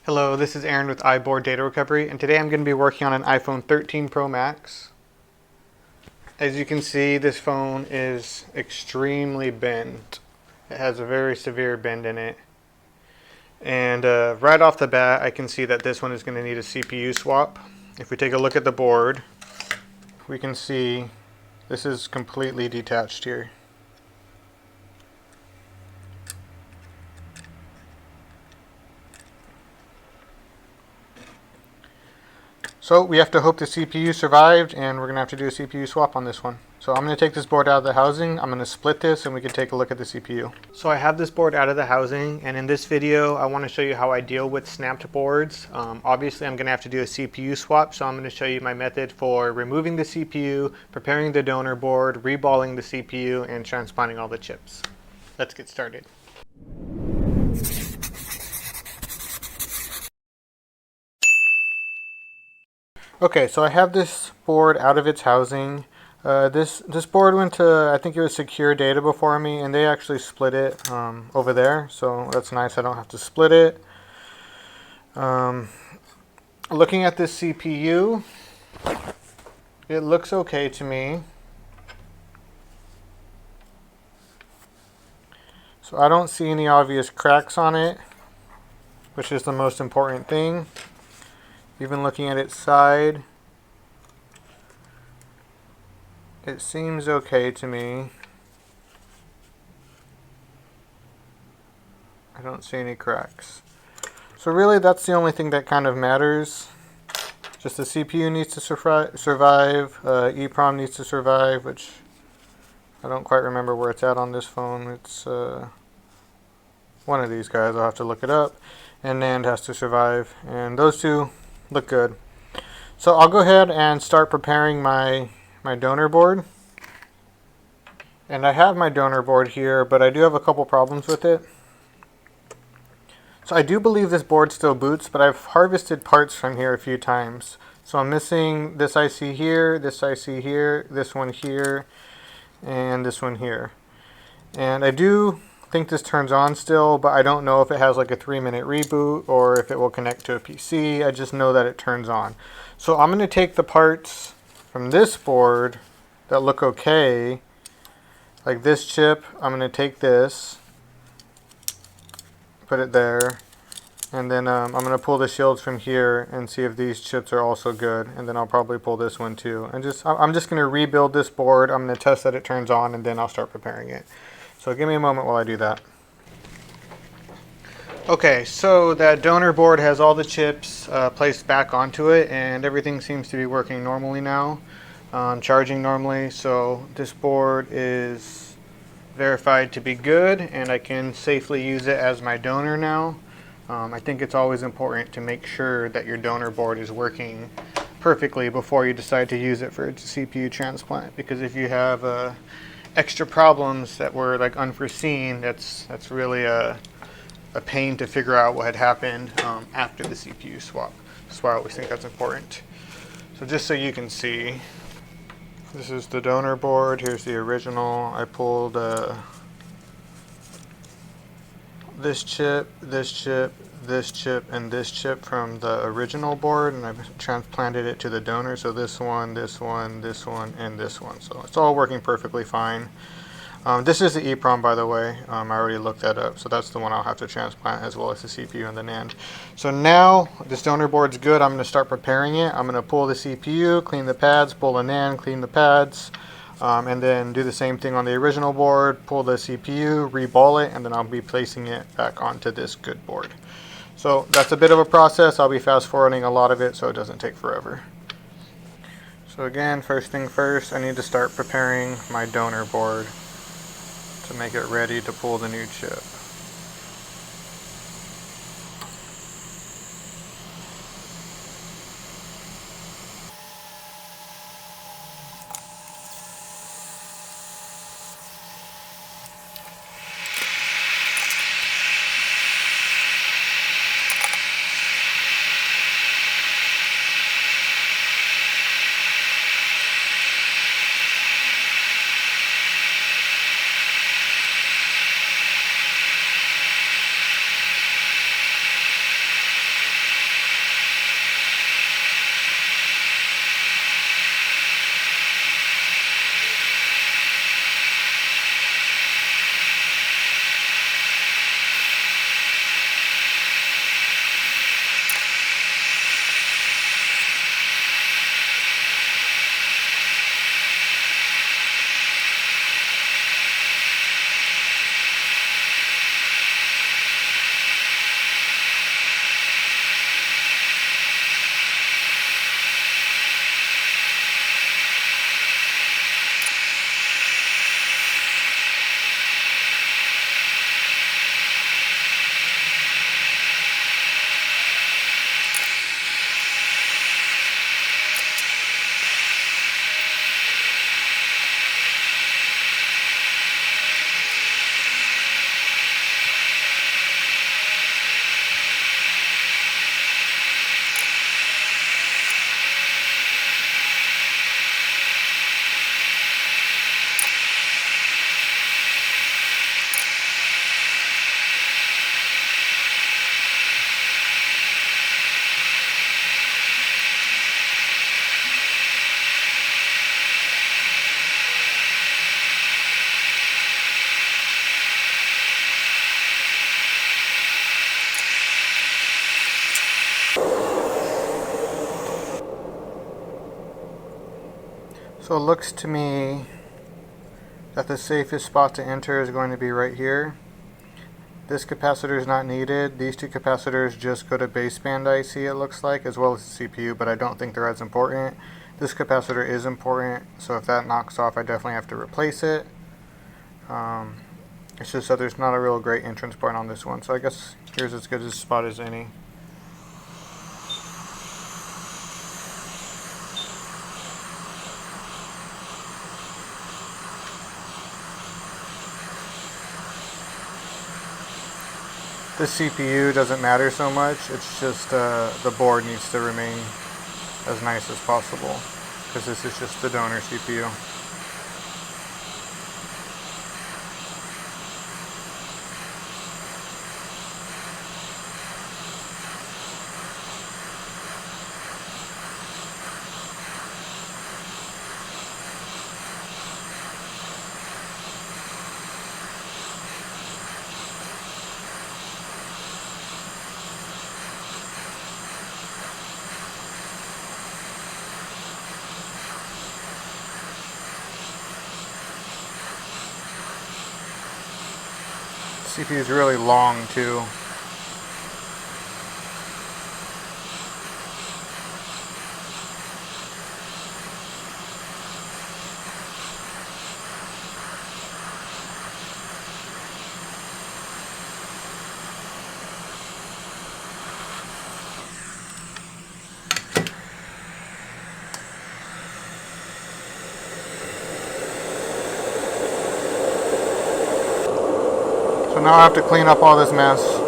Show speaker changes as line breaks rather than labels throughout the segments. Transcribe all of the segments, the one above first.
Hello, this is Aaron with iBoard Data Recovery, and today I'm going to be working on an iPhone 13 Pro Max. As you can see, this phone is extremely bent. It has a very severe bend in it. And right off the bat, I can see that this one is going to need a CPU swap. If we take a look at the board, we can see this is completely detached here. So we have to hope the CPU survived, and we're going to have to do a CPU swap on this one. So I'm going to take this board out of the housing, I'm going to split this, and we can take a look at the CPU. So I have this board out of the housing, and in this video I want to show you how I deal with snapped boards. Obviously I'm going to have to do a CPU swap, so I'm going to show you my method for removing the CPU, preparing the donor board, reballing the CPU, and transplanting all the chips. Let's get started. Okay, so I have this board out of its housing. This board went to, I think it was Secure Data before me, and they actually split it over there, so that's nice. I don't have to split it. Looking at this CPU, it looks okay to me. So I don't see any obvious cracks on it, which is the most important thing. Even looking at its side, it seems okay to me. I don't see any cracks. So really that's the only thing that kind of matters. Just the CPU needs to survive, EEPROM needs to survive, which I don't quite remember where it's at on this phone. It's one of these guys, I'll have to look it up. And NAND has to survive, and those two look good. So I'll go ahead and start preparing my donor board. And I have my donor board here, but I do have a couple problems with it. So I do believe this board still boots, but I've harvested parts from here a few times. So I'm missing this IC here, this IC here, this one here, and this one here. And I do think this turns on still, but I don't know if it has like a 3-minute reboot or if it will connect to a PC. I just know that it turns on. So I'm going to take the parts from this board that look okay, like this chip. I'm going to take this, put it there, and then I'm going to pull the shields from here and see if these chips are also good, and then I'll probably pull this one too. And I'm just going to rebuild this board. I'm going to test that it turns on, and then I'll start preparing it. So give me a moment while I do that. Okay, so that donor board has all the chips placed back onto it, and everything seems to be working normally now, charging normally. So this board is verified to be good, and I can safely use it as my donor now. I think it's always important to make sure that your donor board is working perfectly before you decide to use it for a CPU transplant, because if you have extra problems that were like unforeseen, that's really a pain to figure out what had happened after the CPU swap. That's why I always think that's important. So just so you can see, this is the donor board. Here's the original. I pulled this chip, this chip, this chip, and this chip from the original board, and I've transplanted it to the donor. So this one, this one, this one, and this one. So it's all working perfectly fine. This is the EEPROM, by the way. I already looked that up. So that's the one I'll have to transplant, as well as the CPU and the NAND. So now this donor board's good. I'm going to start preparing it. I'm going to pull the CPU, clean the pads, pull the NAND, clean the pads, and then do the same thing on the original board, pull the CPU, reball it, and then I'll be placing it back onto this good board. So that's a bit of a process. I'll be fast forwarding a lot of it so it doesn't take forever. So again, first thing first, I need to start preparing my donor board to make it ready to pull the new chip. So it looks to me that the safest spot to enter is going to be right here. This capacitor is not needed. These two capacitors just go to baseband IC, it looks like, as well as the CPU, but I don't think they're as important. This capacitor is important, so if that knocks off, I definitely have to replace it. It's just that there's not a real great entrance point on this one, so I guess here's as good a spot as any. The CPU doesn't matter so much, it's just the board needs to remain as nice as possible, because this is just the donor CPU. CPU is really long too. So now I have to clean up all this mess.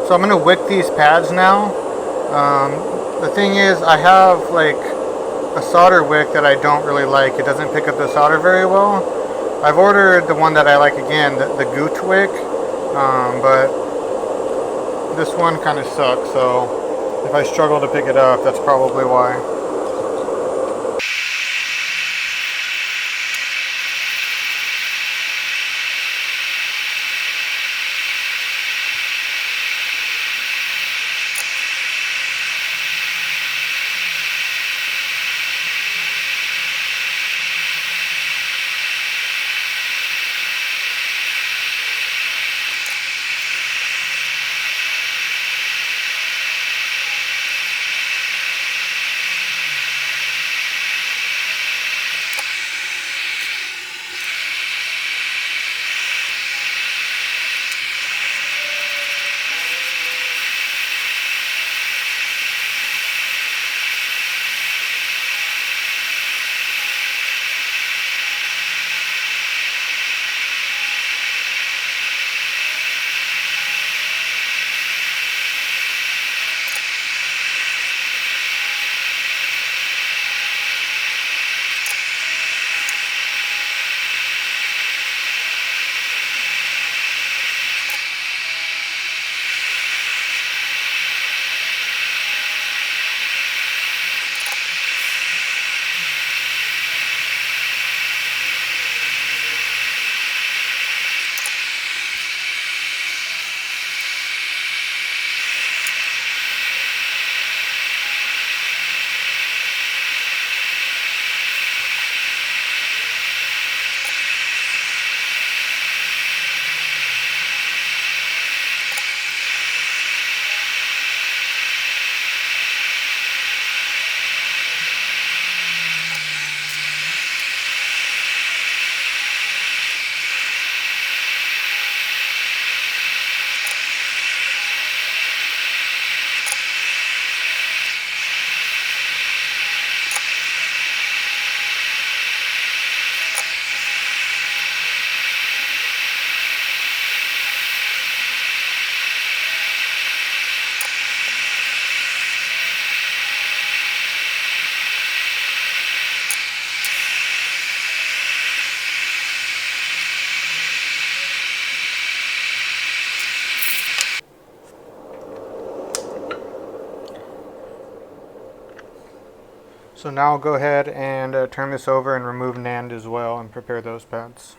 So I'm gonna wick these pads now. The thing is, I have like a solder wick that I don't really like. It doesn't pick up the solder very well. I've ordered the one that I like again, the Gooch wick, but this one kind of sucks. So if I struggle to pick it up, that's probably why. So now I'll go ahead and turn this over and remove NAND as well and prepare those pads.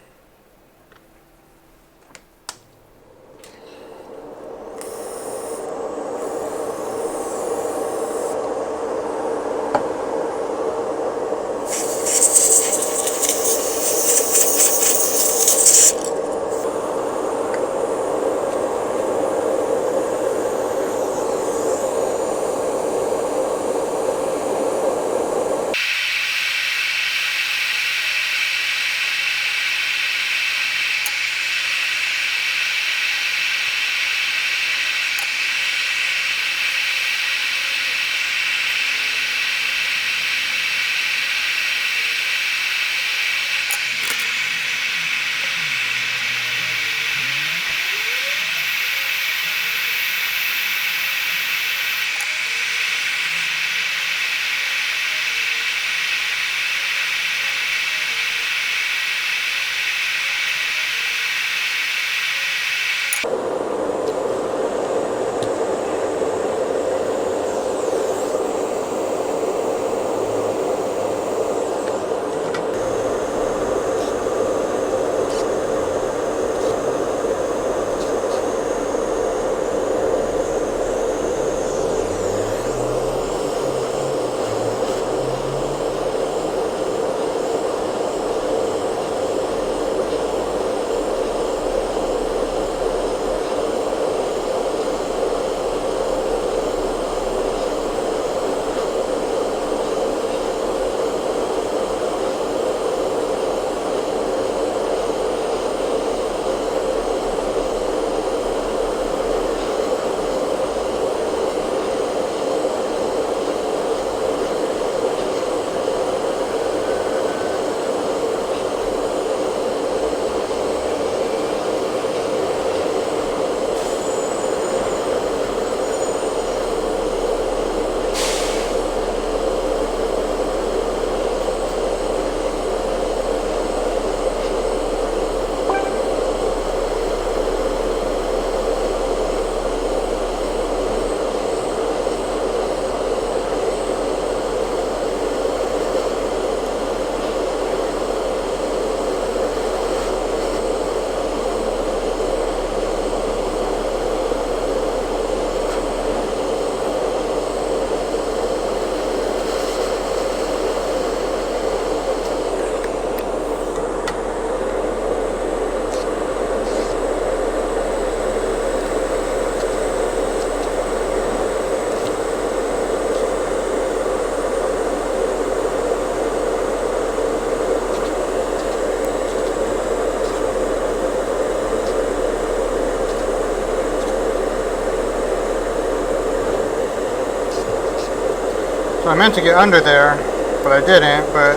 So I meant to get under there, but I didn't. But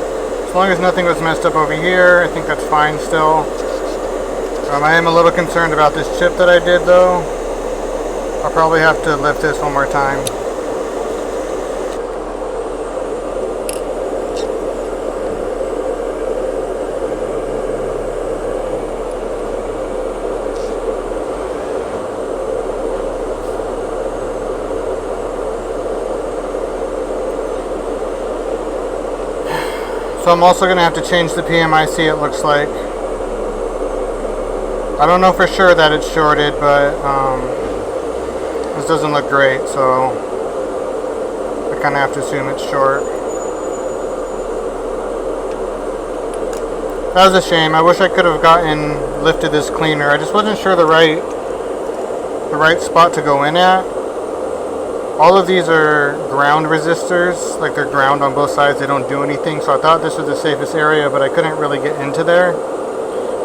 as long as nothing was messed up over here, I think that's fine still. I am a little concerned about this chip that I did though. I'll probably have to lift this one more time. So I'm also going to have to change the PMIC, it looks like. I don't know for sure that it's shorted, but this doesn't look great, so I kind of have to assume it's short. That was a shame. I wish I could have lifted this cleaner. I just wasn't sure the right spot to go in at. All of these are ground resistors, like they're ground on both sides, they don't do anything, so I thought this was the safest area, but I couldn't really get into there.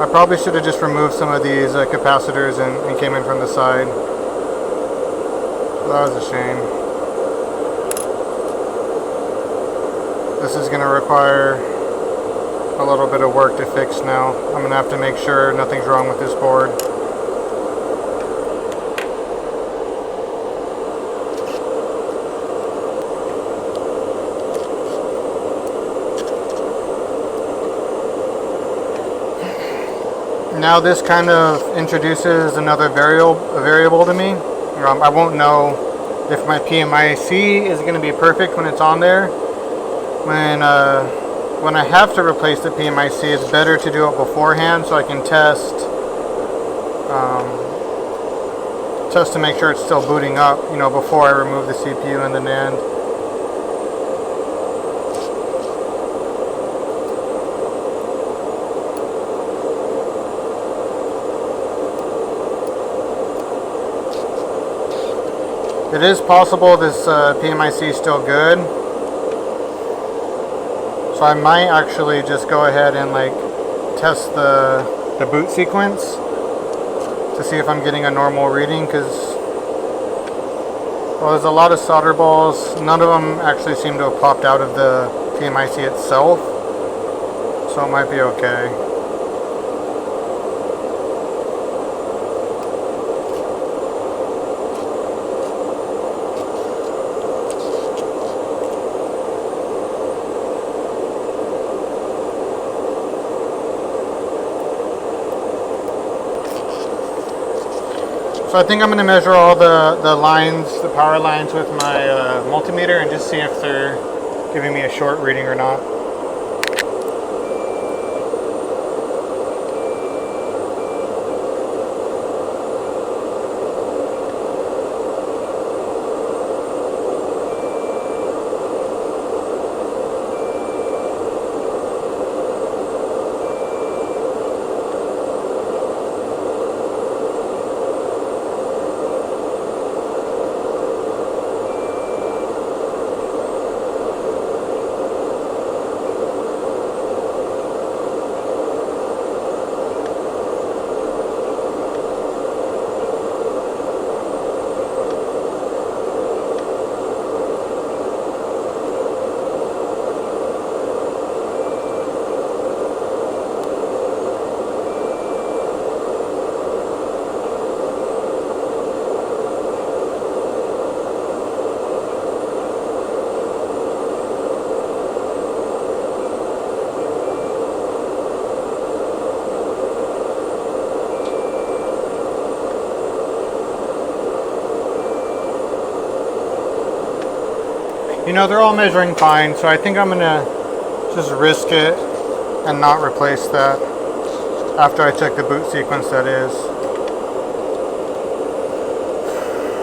I probably should have just removed some of these capacitors and came in from the side. So that was a shame. This is going to require a little bit of work to fix now. I'm going to have to make sure nothing's wrong with this board. Now this kind of introduces another variable to me. I won't know if my PMIC is going to be perfect when it's on there. When I have to replace the PMIC, it's better to do it beforehand so I can test to make sure it's still booting up, before I remove the CPU and the NAND. It is possible this PMIC is still good, so I might actually just go ahead and test the boot sequence to see if I'm getting a normal reading, because there's a lot of solder balls. None of them actually seem to have popped out of the PMIC itself, so it might be okay. So I think I'm going to measure all the lines, the power lines with my multimeter and just see if they're giving me a short reading or not. They're all measuring fine, so I think I'm gonna just risk it and not replace that after I check the boot sequence, that is.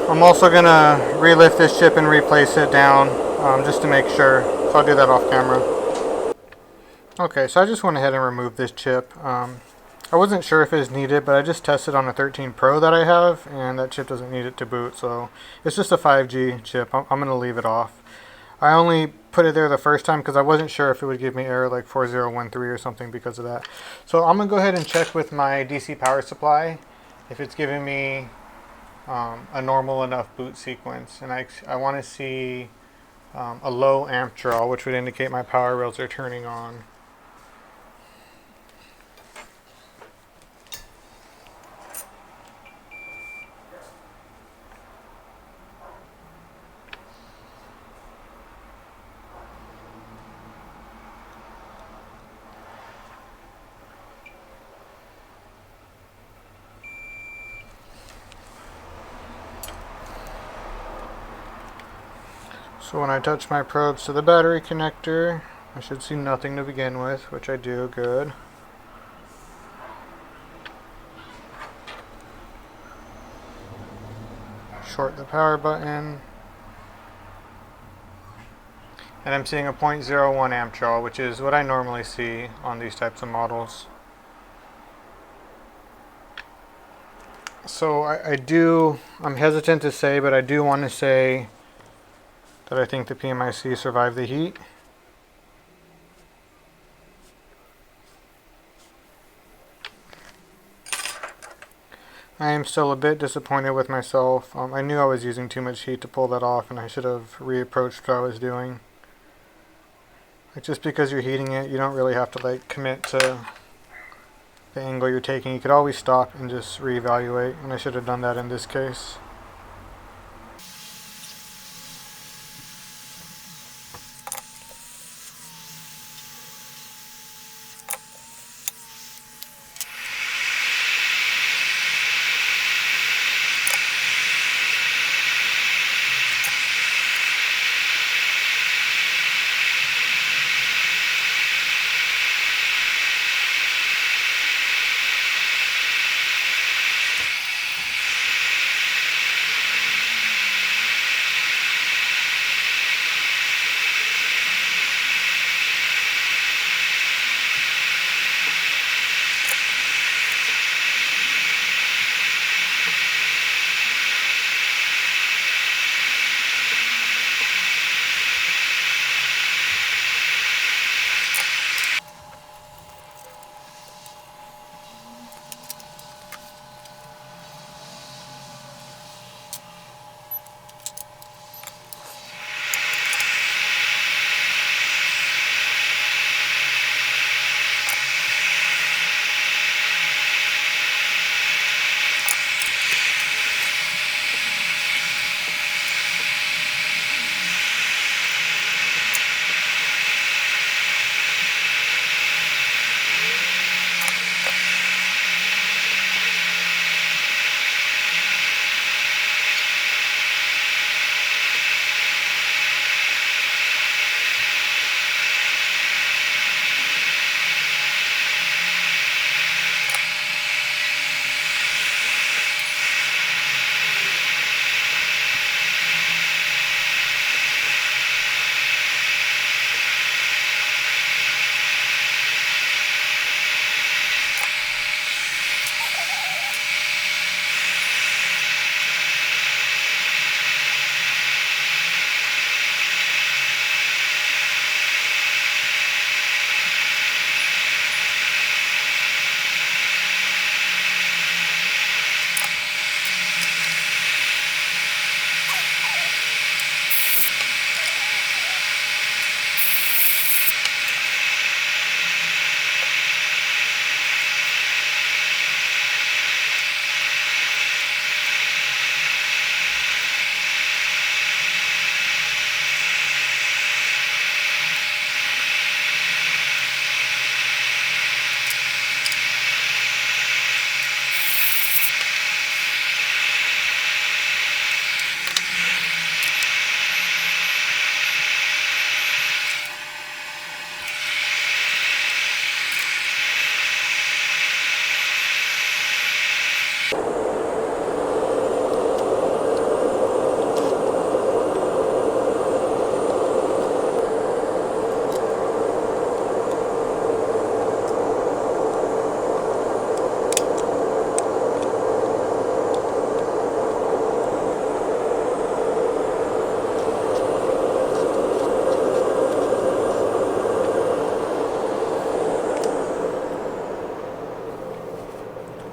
I'm also gonna relift this chip and replace it down just to make sure, so I'll do that off camera. Okay, so I just went ahead and removed this chip. I wasn't sure if it was needed, but I just tested on a 13 Pro that I have, and that chip doesn't need it to boot, so it's just a 5G chip. I'm gonna leave it off. I only put it there the first time because I wasn't sure if it would give me error like 4013 or something because of that. So I'm going to go ahead and check with my DC power supply if it's giving me a normal enough boot sequence. And I want to see a low amp draw, which would indicate my power rails are turning on. So when I touch my probes to the battery connector, I should see nothing to begin with, which I do. Good. Short the power button. And I'm seeing a 0.01 amp draw, which is what I normally see on these types of models. So I'm hesitant to say, but I do want to say that I think the PMIC survived the heat. I am still a bit disappointed with myself. I knew I was using too much heat to pull that off, and I should have reapproached what I was doing. Like, just because you're heating it, you don't really have to commit to the angle you're taking. You could always stop and just reevaluate, and I should have done that in this case.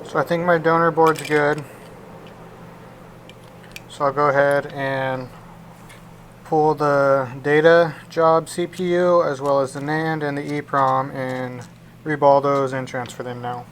So I think my donor board's good. So I'll go ahead and pull the data job CPU as well as the NAND and the EEPROM and reball those and transfer them now.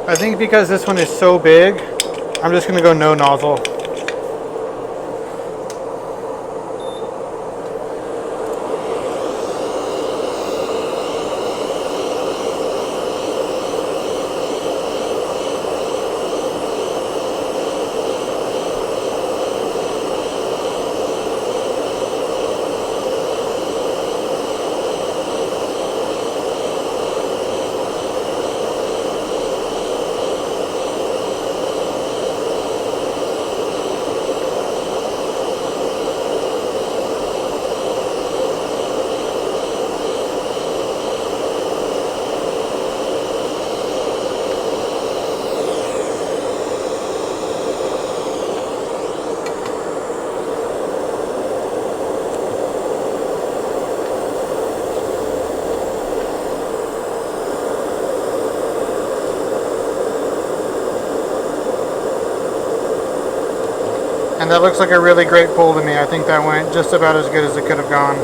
I think because this one is so big, I'm just going to go no nozzle. And that looks like a really great pull to me. I think that went just about as good as it could have gone.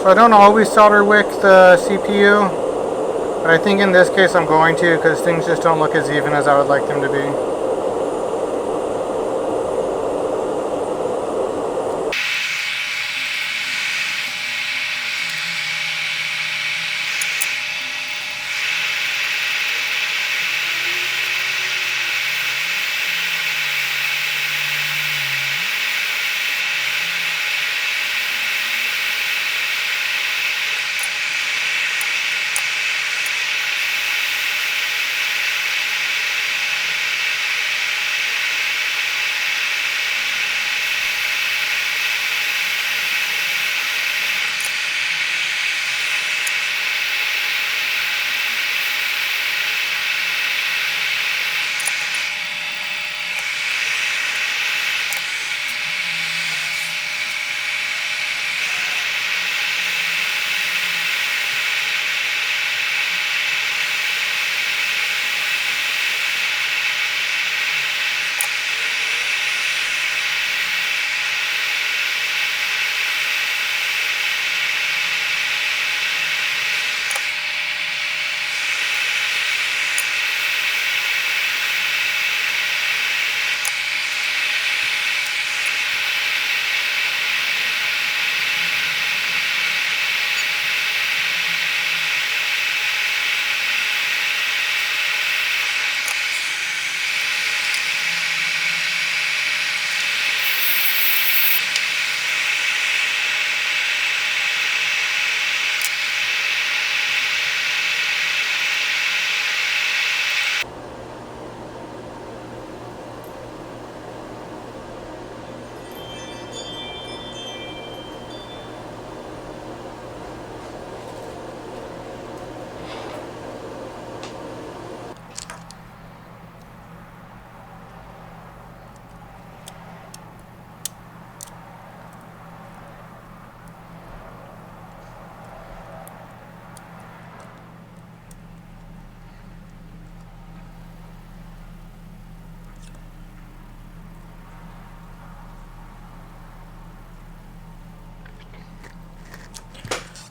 So I don't always solder wick the CPU, but I think in this case I'm going to, because things just don't look as even as I would like them to be.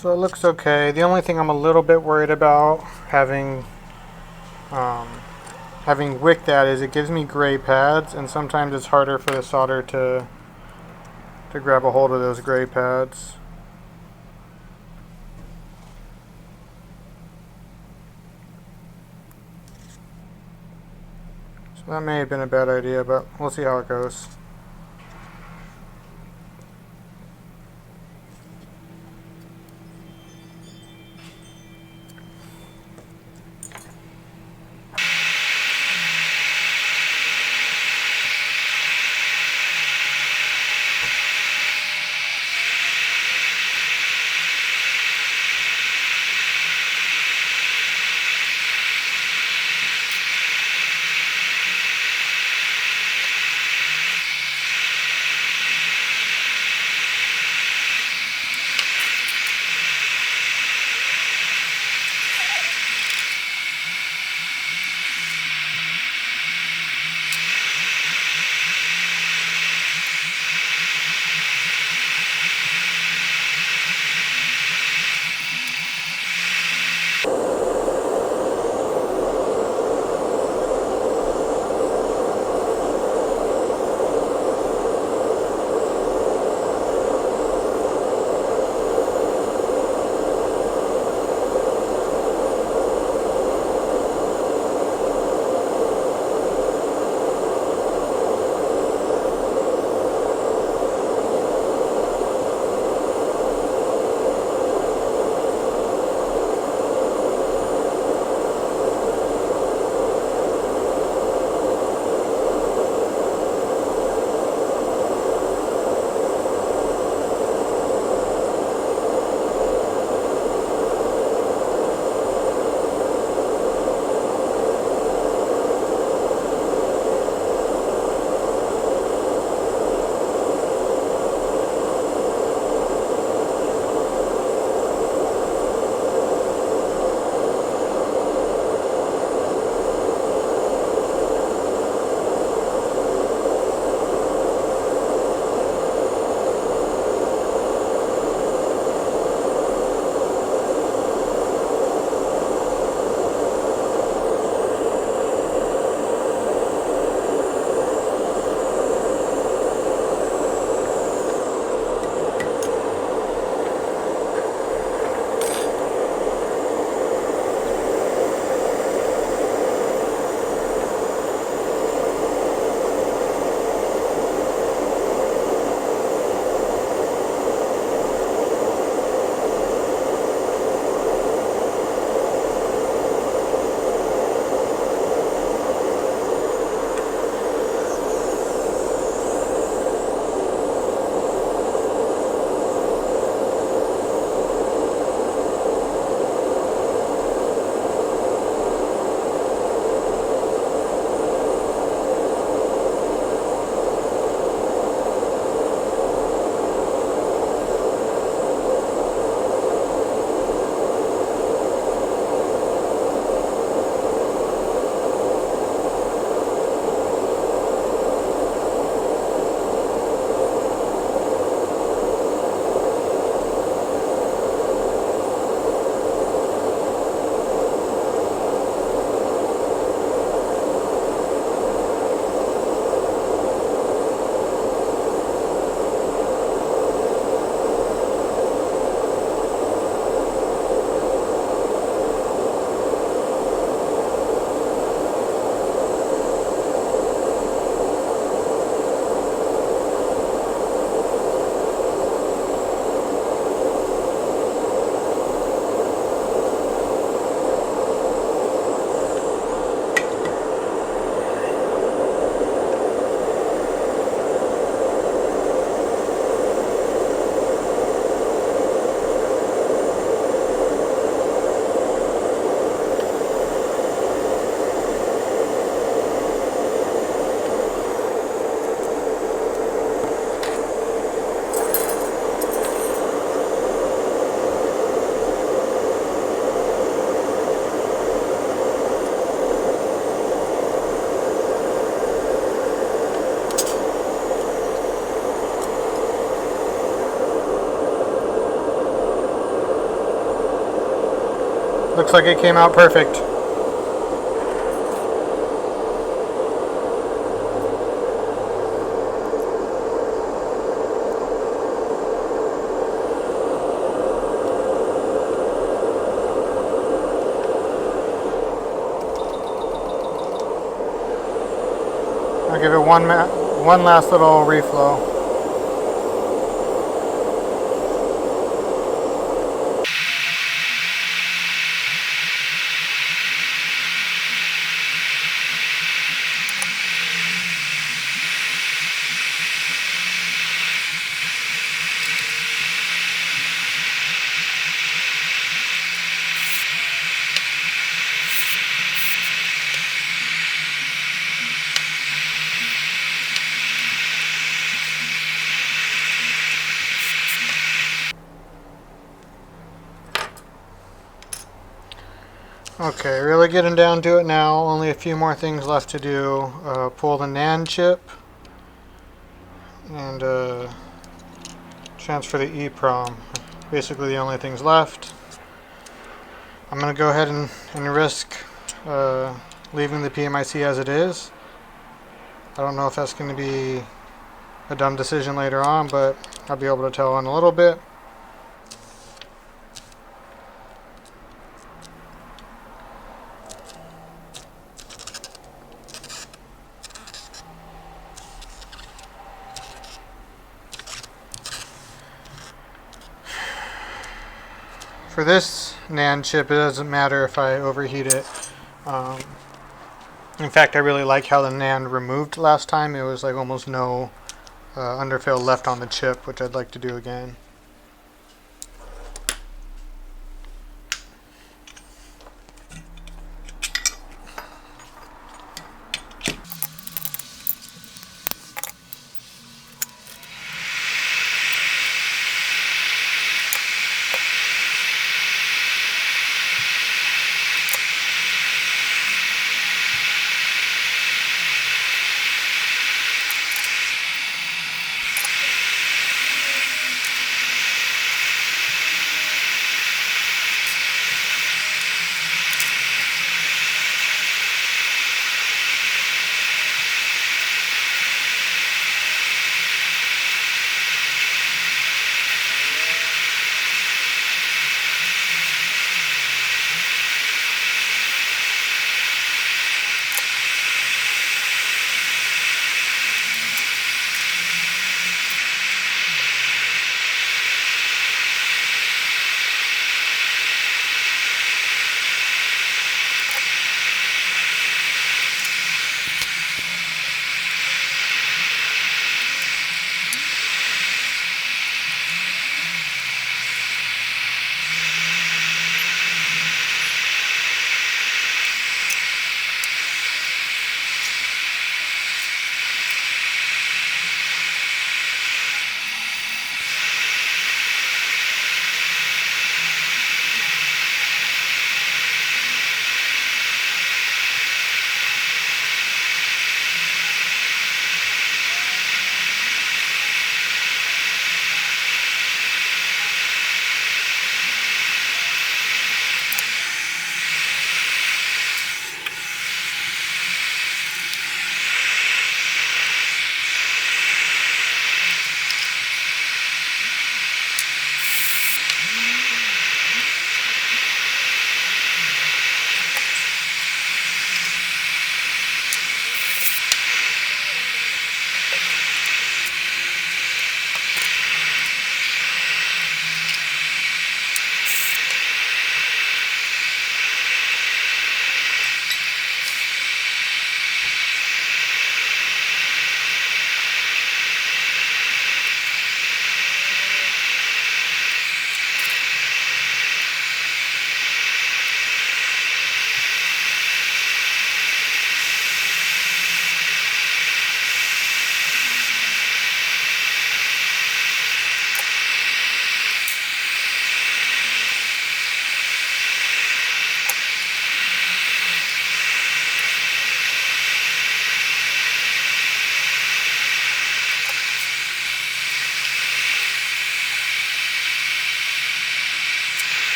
So it looks okay. The only thing I'm a little bit worried about um, having wicked that is it gives me gray pads, and sometimes it's harder for the solder to grab a hold of those gray pads. So that may have been a bad idea, but we'll see how it goes. Looks like it came out perfect. I'll give it one last little reflow. Okay, really getting down to it now. Only a few more things left to do. Pull the NAND chip and transfer the EEPROM. Basically the only things left. I'm going to go ahead and risk leaving the PMIC as it is. I don't know if that's going to be a dumb decision later on, but I'll be able to tell in a little bit. For this NAND chip, it doesn't matter if I overheat it. In fact, I really like how the NAND removed last time. It was like almost no underfill left on the chip, which I'd like to do again.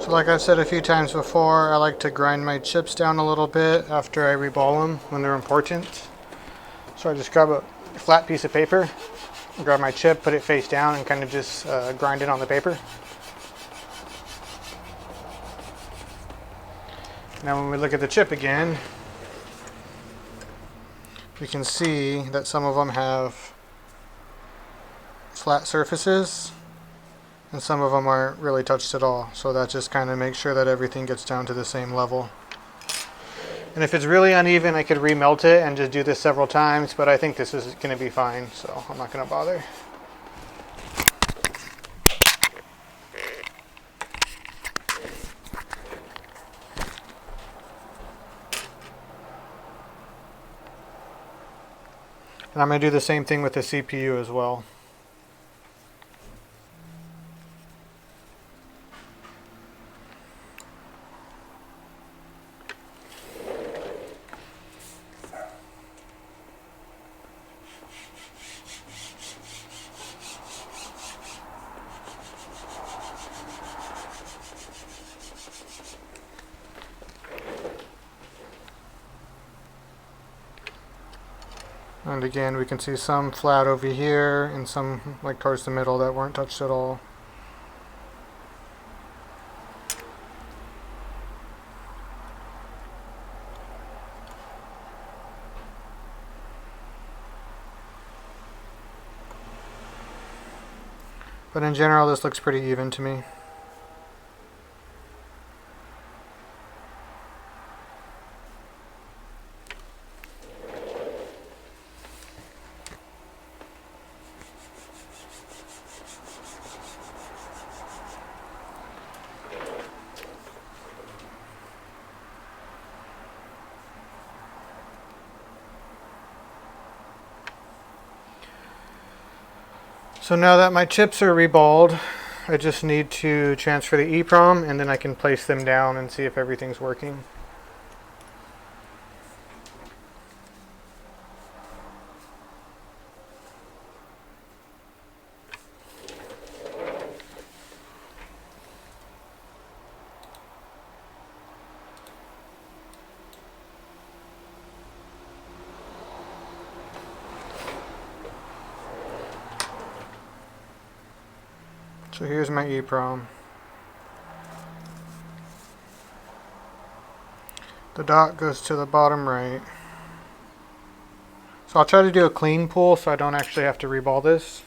So like I've said a few times before, I like to grind my chips down a little bit after I reball them when they're important. So I just grab a flat piece of paper, grab my chip, put it face down, and kind of just grind it on the paper. Now when we look at the chip again, we can see that some of them have flat surfaces and some of them aren't really touched at all. So that just kind of makes sure that everything gets down to the same level. And if it's really uneven, I could remelt it and just do this several times, but I think this is going to be fine, so I'm not going to bother. And I'm going to do the same thing with the CPU as well. And again, we can see some flat over here and some like towards the middle that weren't touched at all. But in general, this looks pretty even to me. So now that my chips are reballed, I just need to transfer the EEPROM and then I can place them down and see if everything's working. So here's my EEPROM. The dot goes to the bottom right. So I'll try to do a clean pull so I don't actually have to reball this.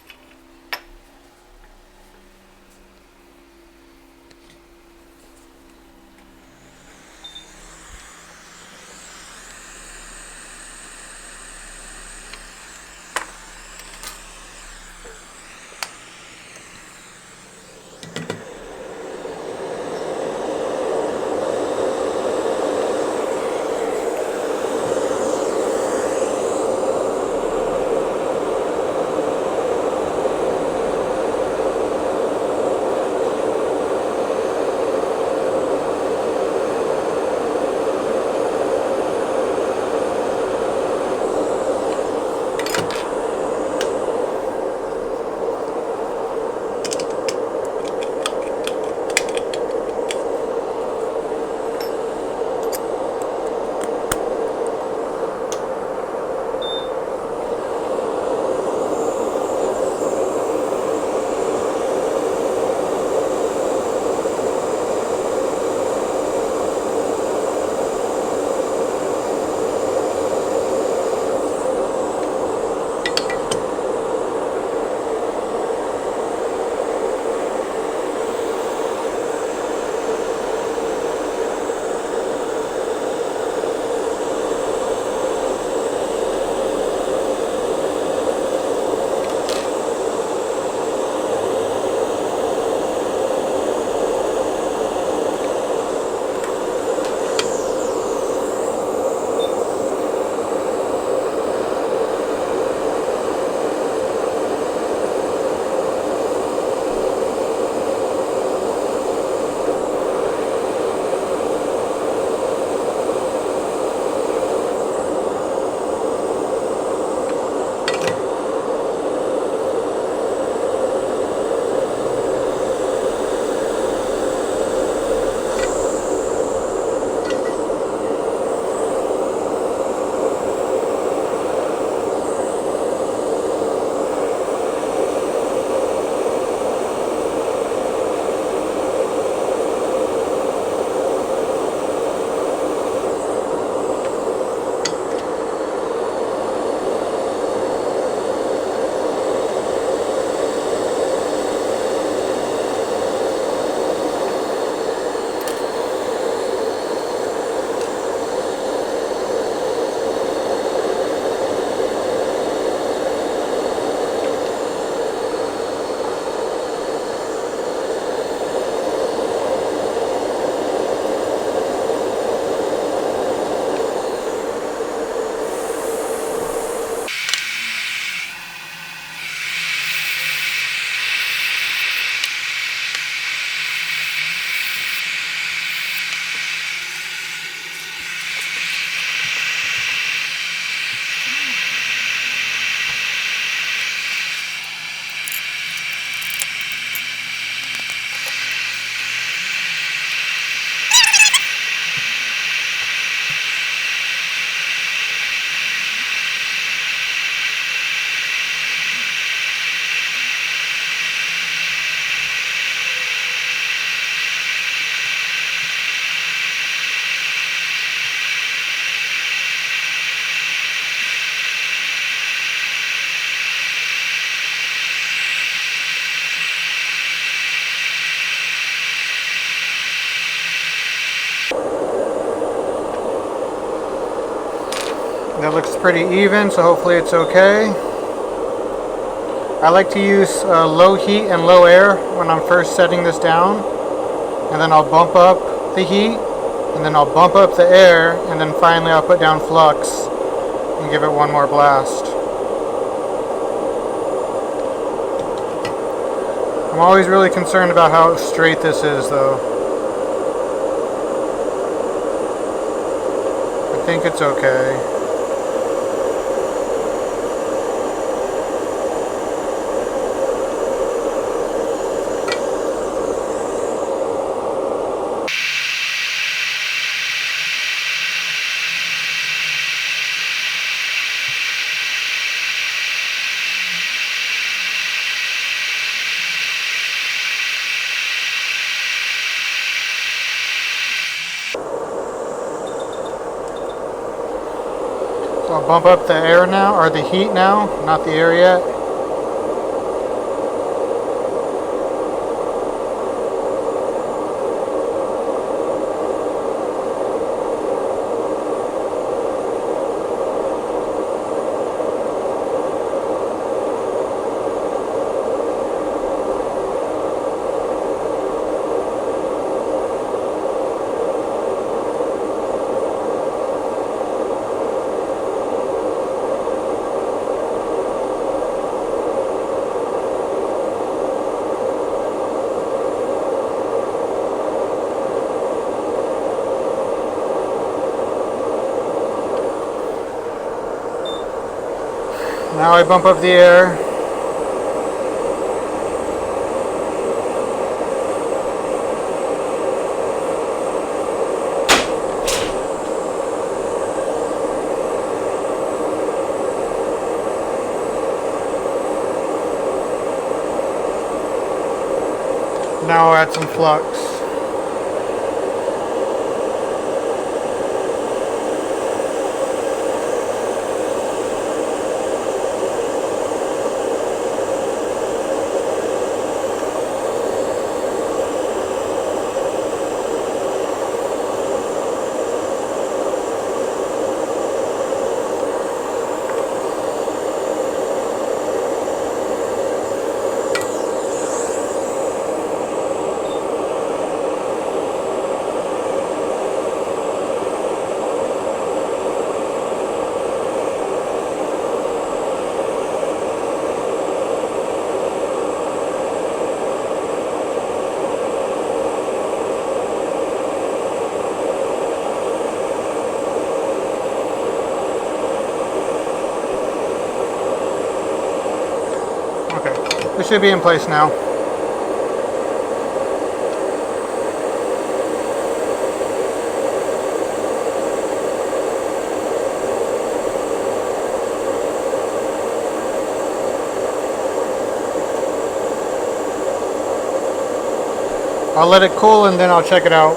That looks pretty even, so hopefully it's okay. I like to use low heat and low air when I'm first setting this down, and then I'll bump up the heat, and then I'll bump up the air, and then finally I'll put down flux and give it one more blast. I'm always really concerned about how straight this is though. I think it's okay. So I'll bump up the air now, or the heat now, not the air yet. Now I bump up the air. Now I'll add some flux. Okay, this should be in place now. I'll let it cool and then I'll check it out.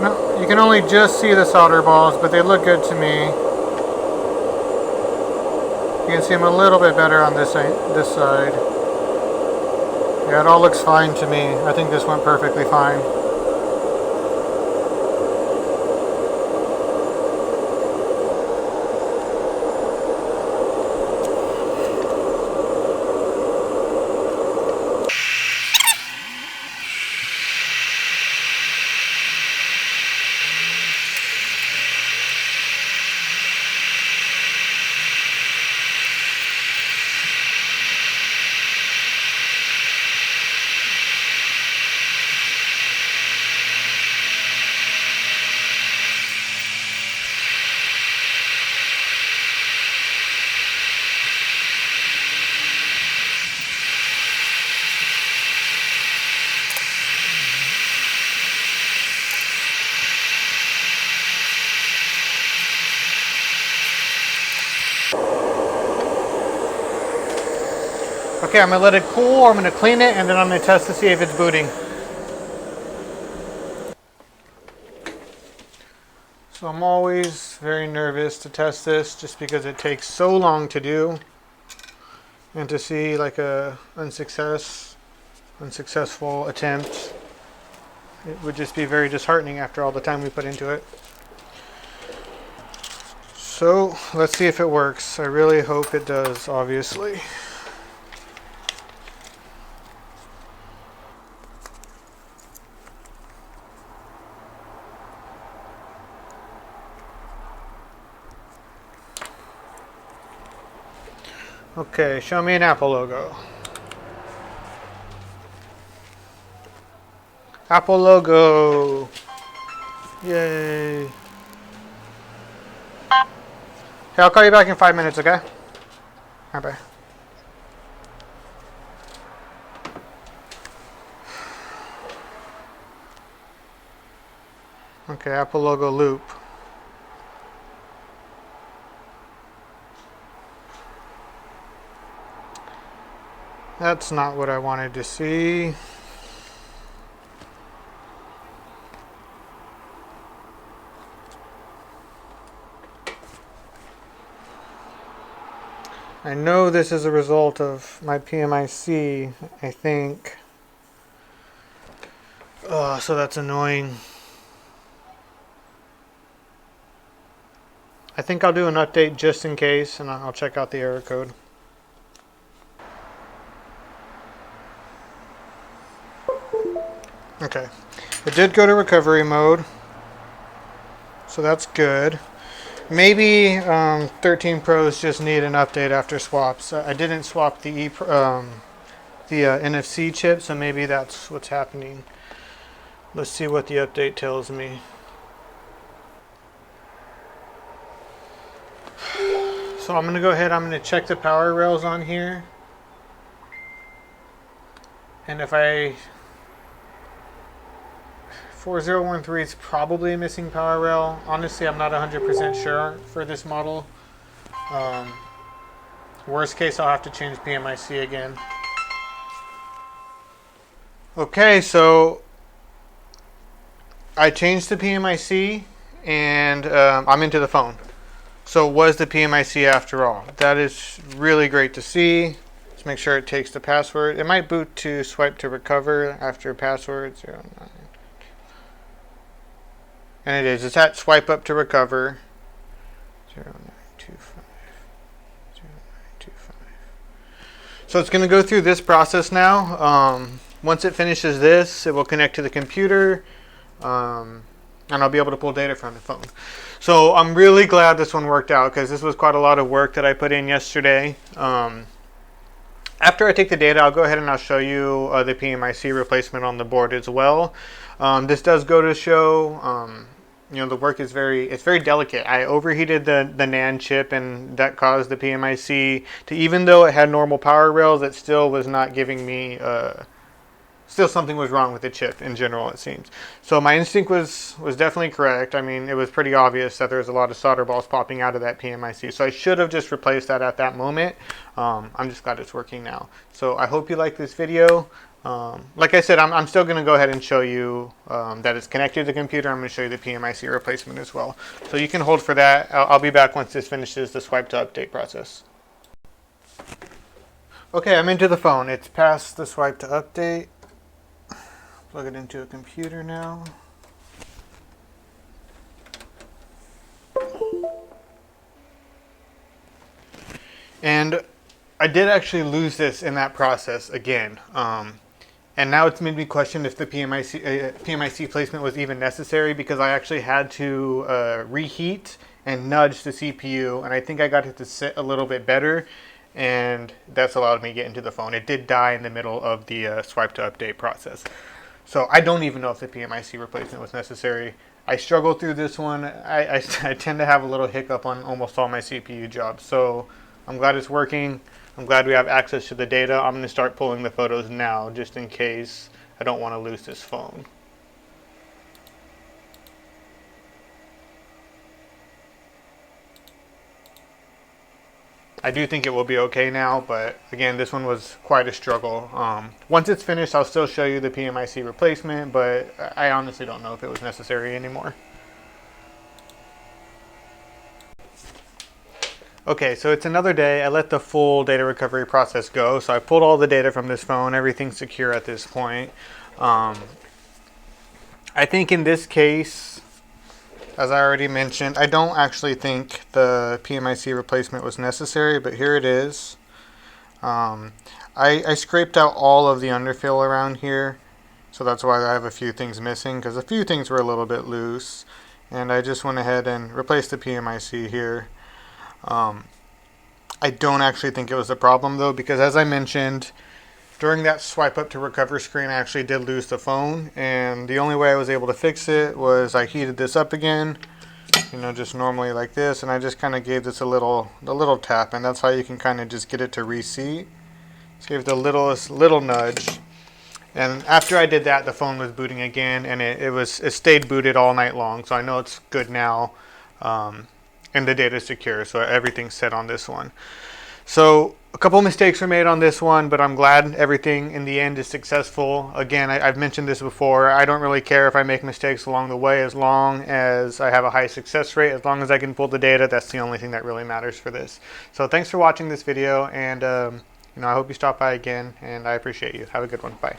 No, you can only just see the solder balls, but they look good to me. You can see them a little bit better on this side. Yeah, it all looks fine to me. I think this went perfectly fine. Okay, I'm gonna let it cool, I'm gonna clean it, and then I'm gonna test to see if it's booting. So I'm always very nervous to test this just because it takes so long to do, and to see like a unsuccessful attempt, it would just be very disheartening after all the time we put into it. So let's see if it works. I really hope it does, obviously. Okay, show me an Apple logo. Apple logo. Yay. Okay, I'll call you back in 5 minutes, okay? Bye bye. Okay, Apple logo loop. That's not what I wanted to see. I know this is a result of my PMIC, I think. So that's annoying. I think I'll do an update just in case, and I'll check out the error code. Okay, it did go to recovery mode, so that's good. Maybe 13 Pros just need an update after swaps. I didn't swap the NFC chip, so maybe that's what's happening. Let's see what the update tells me. So I'm going to go ahead, I'm going to check the power rails on here. And if 4013 is probably a missing power rail. Honestly, I'm not 100% sure for this model. Worst case, I'll have to change PMIC again. Okay, so I changed the PMIC and I'm into the phone. So it was the PMIC after all. That is really great to see. Let's make sure it takes the password. It might boot to swipe to recover after password 09. And it is. It's at swipe up to recover 0925. 0925. So it's going to go through this process now. Once it finishes this, it will connect to the computer. And I'll be able to pull data from the phone. So I'm really glad this one worked out because this was quite a lot of work that I put in yesterday. After I take the data, I'll go ahead and I'll show you the PMIC replacement on the board as well. This does go to show, the work is very delicate. I overheated the NAND chip, and that caused the PMIC to, even though it had normal power rails, it still was not giving me. Still something was wrong with the chip in general, it seems. So my instinct was definitely correct. I mean, it was pretty obvious that there was a lot of solder balls popping out of that PMIC. So I should have just replaced that at that moment. I'm just glad it's working now. So I hope you like this video. Like I said, I'm still going to go ahead and show you that it's connected to the computer. I'm going to show you the PMIC replacement as well. So you can hold for that. I'll be back once this finishes the swipe to update process. Okay, I'm into the phone. It's past the swipe to update. Plug it into a computer now. And I did actually lose this in that process again. And now it's made me question if the PMIC placement was even necessary, because I actually had to reheat and nudge the CPU, and I think I got it to sit a little bit better, and that's allowed me to get into the phone. It did die in the middle of the swipe to update process. So I don't even know if the PMIC replacement was necessary. I struggled through this one. I tend to have a little hiccup on almost all my CPU jobs. So I'm glad it's working. I'm glad we have access to the data. I'm going to start pulling the photos now just in case I don't want to lose this phone. I do think it will be okay now, but again, this one was quite a struggle. Once it's finished, I'll still show you the PMIC replacement, but I honestly don't know if it was necessary anymore. Okay, so it's another day. I let the full data recovery process go. So I pulled all the data from this phone. Everything's secure at this point. I think in this case, as I already mentioned, I don't actually think the PMIC replacement was necessary, but here it is. I scraped out all of the underfill around here, so that's why I have a few things missing, because a few things were a little bit loose, and I just went ahead and replaced the PMIC here. I don't actually think it was a problem though, because as I mentioned, during that swipe up to recover screen, I actually did lose the phone, and the only way I was able to fix it was I heated this up again, just normally like this, and I just kind of gave this a little tap, and that's how you can kind of just get it to reseat. Just gave it the little nudge, and after I did that, the phone was booting again, and it stayed booted all night long, so I know it's good now. And the data is secure, so everything's set on this one. So a couple mistakes were made on this one, but I'm glad everything in the end is successful. Again, I've mentioned this before. I don't really care if I make mistakes along the way, as long as I have a high success rate. As long as I can pull the data, that's the only thing that really matters for this. So thanks for watching this video, and I hope you stop by again, and I appreciate you. Have a good one. Bye.